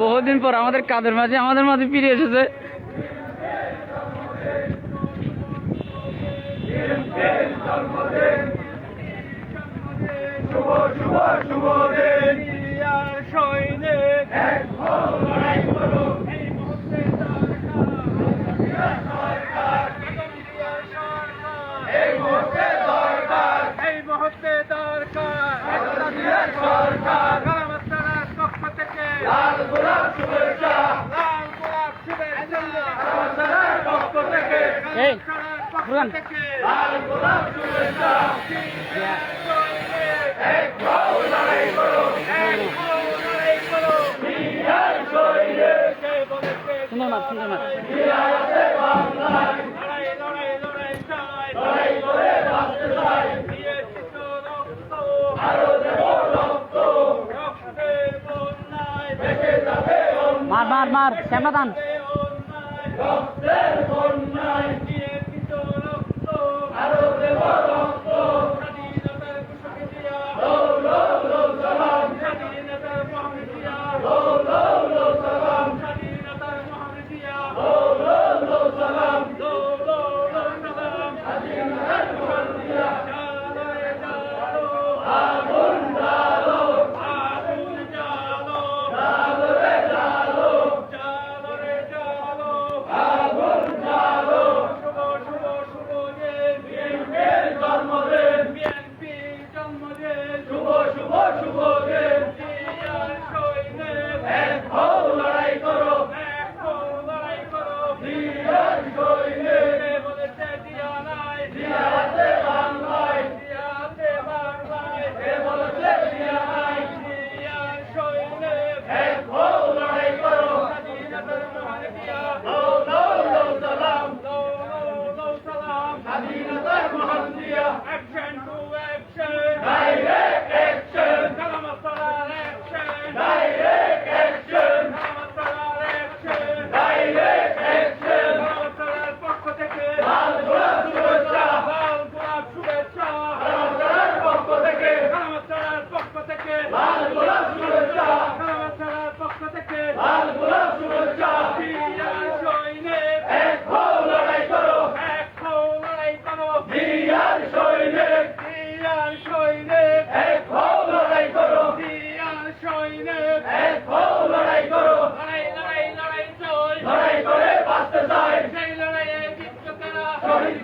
বহুদিন পর আমাদের আমাদের মাঝে ফিরে এসেছে। মার মার মার শ্যামা দান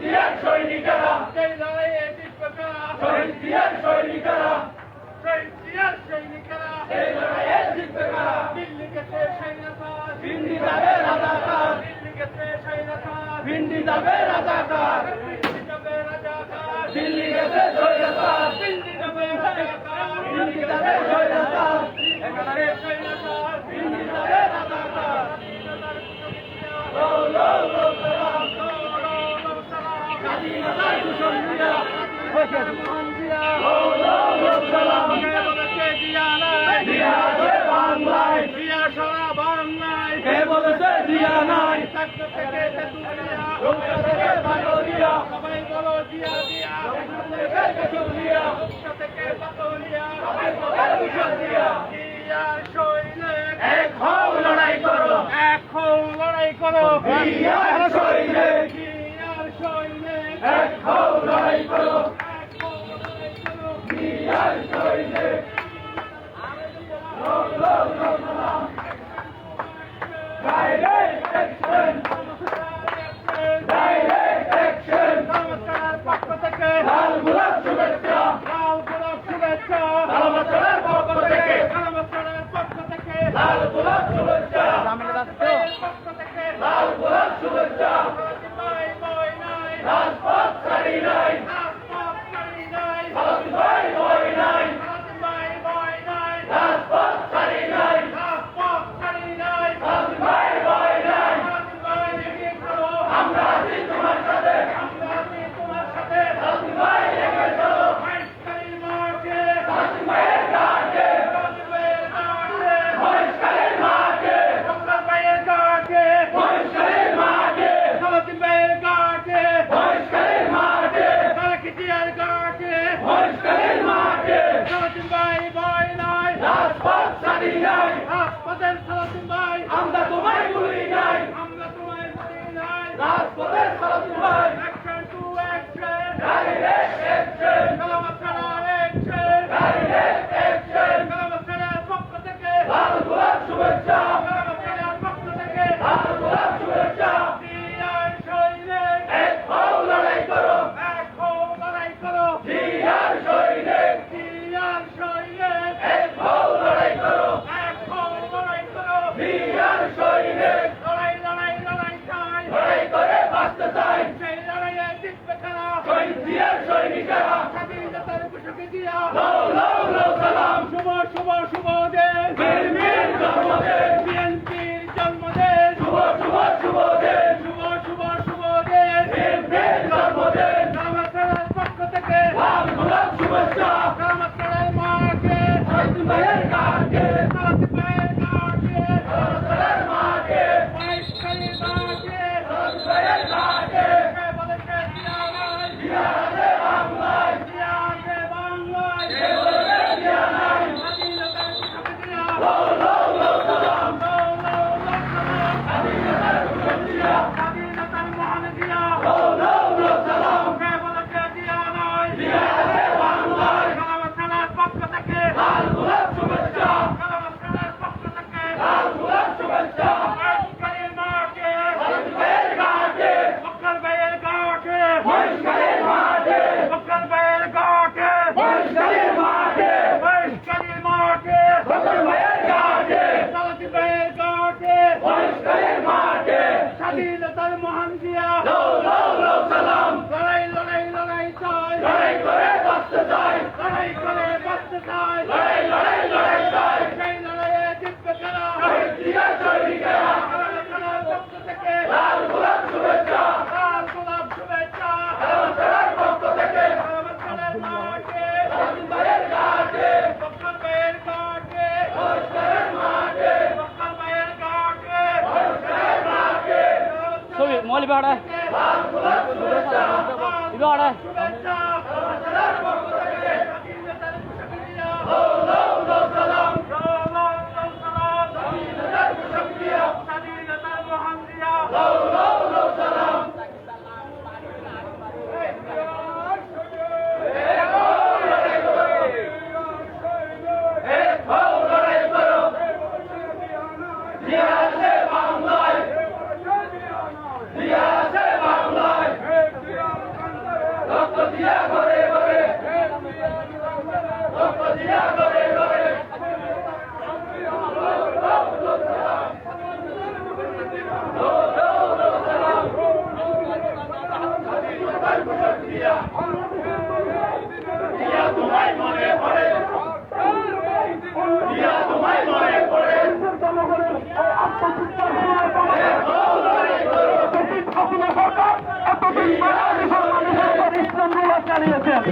জিয়ার সৈনিকেরা সেই লড়াইয়ে জিতবে কারা? শহীদ জিয়ার সৈনিকেরা শহীদ জিয়ার সৈনিকেরা এই লড়াইয়ে জিতবে কারা দিল্লি গেছে সৈন্যতার, ভিন্ডি যাবে রাজাকার দিল্লি গেছে সৈন্যতার, ভিন্ডি যাবে রাজাকার দিল্লি যাবে রাজাকার, দিল্লি গেছে সৈন্যতার দিল্লি যাবে রাজাকার, ভিন্ডি যাবে সৈন্যতার এখানে সৈন্যতার, ভিন্ডি যাবে রাজাকার লো লো লো সালাম স্বাধীনতার দূষণ দিয়া মহান জিয়া, লো লো লো সালাম কে বলেছে জিয়া নাই? জিয়া আছে বাংলায় জিয়া সারা বাংলায়, কে বলেছে জিয়া নাই থাকতে থেকে তেঁতুলিয়া, রূপসা থেকে ভাগরিয়া সবাই বলো জিয়া জিয়া, থেকে কেশুলিয়া রূপসা থেকে পাতলিয়া, সবাই বলে দূষণ দিয়া জিয়ার সৈনিক, এক হও লড়াই করো এক হও লড়াই করো, জিয়ার সৈনিক জিয়ার সৈনিক, এক হও লড়াই করো এক হও লড়াই করো, জিয়ার সৈনিক লো লো লো সালাম ডাইরেক্ট অ্যাকশন ডাইরেক্ট অ্যাকশন নমস্কারের পক্ষ থেকে লাল গোলাপ শুভেচ্ছা লাল গোলাপ শুভেচ্ছা, নমস্কারের পক্ষ থেকে নমস্কারের পক্ষ থেকে লাল গোলাপ শুভেচ্ছা পক্ষ থেকে লাল গোলাপ শুভেচ্ছা ভাই বই নাই, রাজপথ ছাড়ি নাই রাজপথ ছাড়ি নাই, ভাই ভয় নাই ভাই বই নাই, রাজপথ ছাড়ি নাই রাজপথ ছাড়ি নাই, ভাই ভয় নাই ভাই এগিয়ে চলো, আমরা আছি তোমার সাথে আমরা আছি তোমার সাথে, ভাই এগিয়ে চলো ভাইস্কারি মাঠে, ভাইয়ের ঘাটে ভাইয়ের ঘাটে, মহেশখালীর মাঠে ডক্টর ভাইয়ের ঘাটে, মহেশখালীর মাঠে সালাউদ্দিন ভাইয়ের ঘাটে, মহেশখালীর মাঠে তারেক জিয়ার ঘাটে, মহেশখালীর মাঠে সালাউদ্দিন ভাই ভয় নাই, রাজপথ ছাড়ি নাই রাজপথের সালাউদ্দিন ভাই, আমরা তোমায় ভুলি নাই আমরা তোমায় ভুলি নাই, রাজপথের সালাম ভাই action to action, direct action কালামা ছাড়ার action, ডাইরেক্ট অ্যাকশন কালামা ছাড়ার পক্ষ থেকে, লাল গোলাপ শুভেচ্ছা কালামা ছাড়ার পক্ষ থেকে, লাল গোলাপ শুভেচ্ছা জিয়ার সৈনিক, এক হও লড়াই করো এক হও লড়াই করো, জিয়ার সৈনিক জিয়ার সৈনিক, এক হও লড়াই করো এক হও লড়াই করো, জিয়ার সৈনিক লড়াই লড়াই লড়াই চাই, লড়াই করে বাঁচতে চাই সেই লড়াইয়ে জিতবে কারা? শহীদ জিয়ার সৈনিকেরা স্বাধীনতার ঘোষকে দিয়া, লো লো লো সালাম শুভ শুভ শুভ দিন, বীর বীর জন্মদিন বিএনপির জন্মদিন, শুভ শুভ শুভ দিন শুভ শুভ শুভ দিন, বীর বীর জন্মদিন রামাচারের পক্ষ থেকে, লাল গোলাপ শুভেচ্ছা রামাচারের মাকে, সালাম ভাইয়ের ঘাটে সালাউদ্দিন ভাইয়ের ঘাটে, নমস্কারের মাঠে মহেশখালীর মাঠে, সালাম ভাইয়ের ঘাটে কে বলেছে জিয়া নাই? জিয়া আছে বাংলায় জিয়া আছে বাংলায়, কে বলেছে জিয়া নাই স্বাধীনতার ঘোষকে দিয়া, লো লো লো সালাম লো লো লো সালাম, স্বাধীনতার ঘোষক জিয়া স্বাধীনতার মহান জিয়া, লো লো লো সালাম কে বলেছে জিয়া নাই? জিয়া আছে বাংলায় কালামাথানার পক্ষ থেকে, লাল গোলাপ শুভেচ্ছা কালামাথানার পক্ষ থেকে, লাল গোলাপ শুভেচ্ছা মহেশখালীর মাঠে, সালাম ভাইয়ের ঘাটে বক্কর ভাইয়ের ঘাটে, মহেশখালীর মাঠে বক্কর ভাইয়ের ঘাটে, মহেশখালীর মাঠে মহেশখালীর মাঠে, সালাম ভাইয়ের ঘাটে সালাউদ্দিন ভাইয়ের ঘাটে, মহেশখালীর মাঠে স্বাধীনতার মহান জিয়া, লো লো লো সালাম লড়াই লড়াই লড়াই চাই, লড়াই করে বাঁচতে চাই লড়াই করে বাঁচতে চাই, লড়াই লড়াই লড়াই চাই সেই লড়াইয়ে জিতবে কারা? শহীদ জিয়ার সৈনিকেরা কালামাথানার পক্ষ থেকে, লাল গোলাপ শুভেচ্ছা লাল গোলাপ শুভেচ্ছা, নমস্কারের পক্ষ থেকে কালামাথানার মাঠে, সালাম ভাইয়ের ঘাটে বক্কর ভাইয়ের ঘাটে, মহেশখালীর মাঠে বক্কর ভাইয়ের ঘাটে, মহেশখালীর মাঠে ছবি মৌলি বাড়া লাল গোলাপ শুভেচ্ছা বাড়া শুভেচ্ছা, নমস্কারের পক্ষ থেকে স্বাধীনতার ঘোষকে দিয়া, লো লো লো সালাম লো লো লো সালাম, স্বাধীনতার ঘোষক জিয়া স্বাধীনতার মহান জিয়া, লো লো লো সালাম এক হও লড়াই করো এক হও লড়াই করো জিয়া আছে বাংলায় জিয়া আছে বাংলায় দিয়া ঘরে ঘরে রক্ত দিয়া ঘরে ঘরে দিয়া তোমায় মনে পড়ে দিয়া তোমায় মনে পড়ে চালিয়েছেন